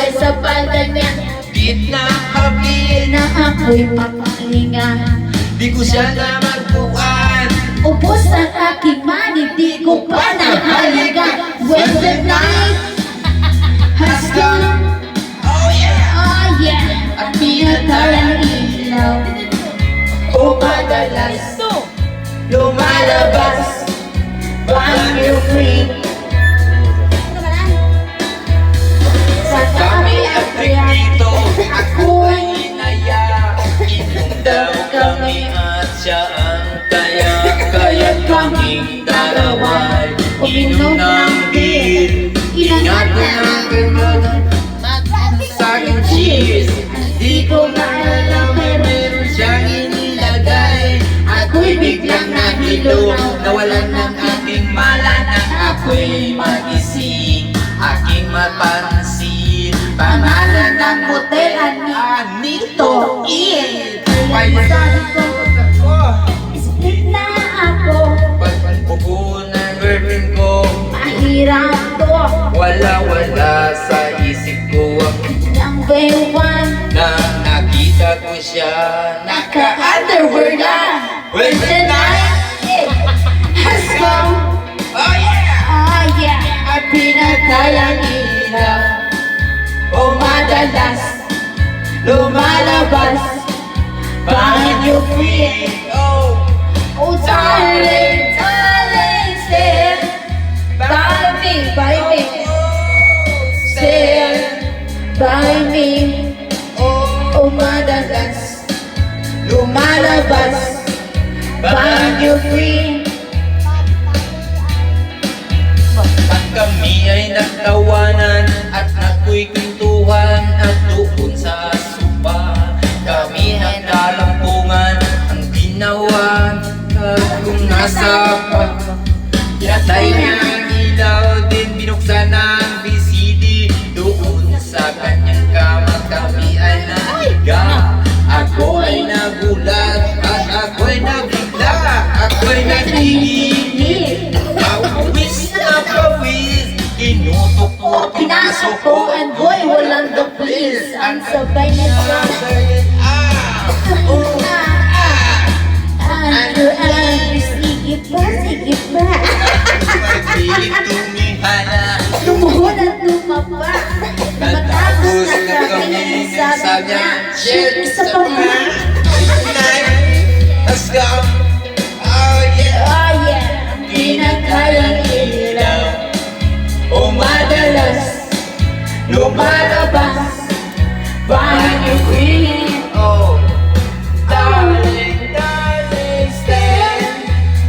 laway sa palda niya. Gitna habi Na ako'y papahinga. di ko siya na magpuan. Ubos ang aking manig, di ko pa nahaliga. When the night has come, Oh yeah! oh yeah, at pinatalang ilaw. O madalas lumalabas banyo free. Sa Kami tabi at at kaya dito ako'y inaya. Inom daw kami at siya ang kaya. Kaya't kaming dalawa'y uminom ng beer. Ingat na ang gano'n sa aking cheers. Di ko maalam meron siyang inilagay. Ako'y biglang nahilo, nawalan ng aking mala nang ako'y magising. Aking mapansin, pangalan ng motel Anito Inn. Kaya sabi ko, split na ako. pagpupo ng girlfriend ko, Mahirap to. wala sa isip ko. Number one, Na nakita ko siya, naka-underwear na. When the night has come, oh yeah! oh yeah, At pinatalang ilaw, o madalas lumalabas banyo free. Oh, oh darling, darling, stay by me, stay by me. oh, Madalas lumalabas banyo free. At kami ay nagtawanan at nagku'y kwentuhan. At doon sa sopa kami naglalampungan. Ang ginawa at kung nasa pa, pinatay niya ang ilaw, din binuksan ang VCD. Doon sa kanyang kama kami ay nahiga. Ako ay nagulat at ako'y nabigla. Ako'y natigil, pawis na pawis. Inutok ko, Pinasok ko and boy, walang the please. Ang sabay na siya. Ano ang sige pa. Pilit tumihala. Lumuhod at lumaba. Matapos na kami, sabi niya, shit, isa pa ba? Let's go. Oh yeah. Oh yeah, pinagkayang ilaw. O madalas lumalabas banyo free. Oh, darling, darling, stand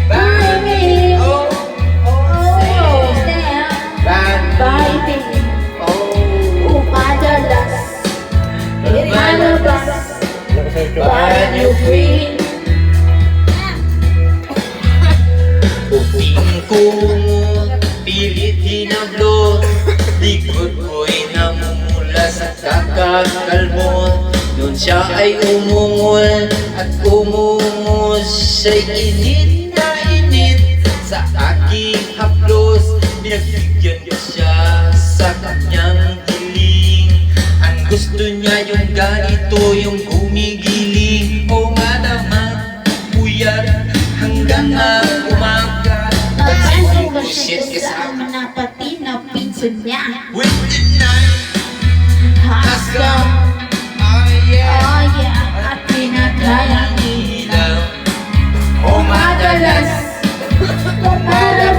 by me. Oh, Oh, stand stand by by me. Oh, Madalas, pinalabas, banyo free. Puting kumot, pilit hinablo. Likod ko'y namumula sa kakakalmot. Noon siya ay umungol at umungos. Siya'y init na init sa aking haplos. Pinagbigyan ko siya sa kanyang hiling. Ang gusto niya yung ganito, yung gumigiling. O nga naman, puyat hanggang na umaga. ano ba siya kasama na pati na pinsan niya? With the night has come, oh yeah. Oh yeah, at pinagkayang Ilaw, o madalas, lumalabas.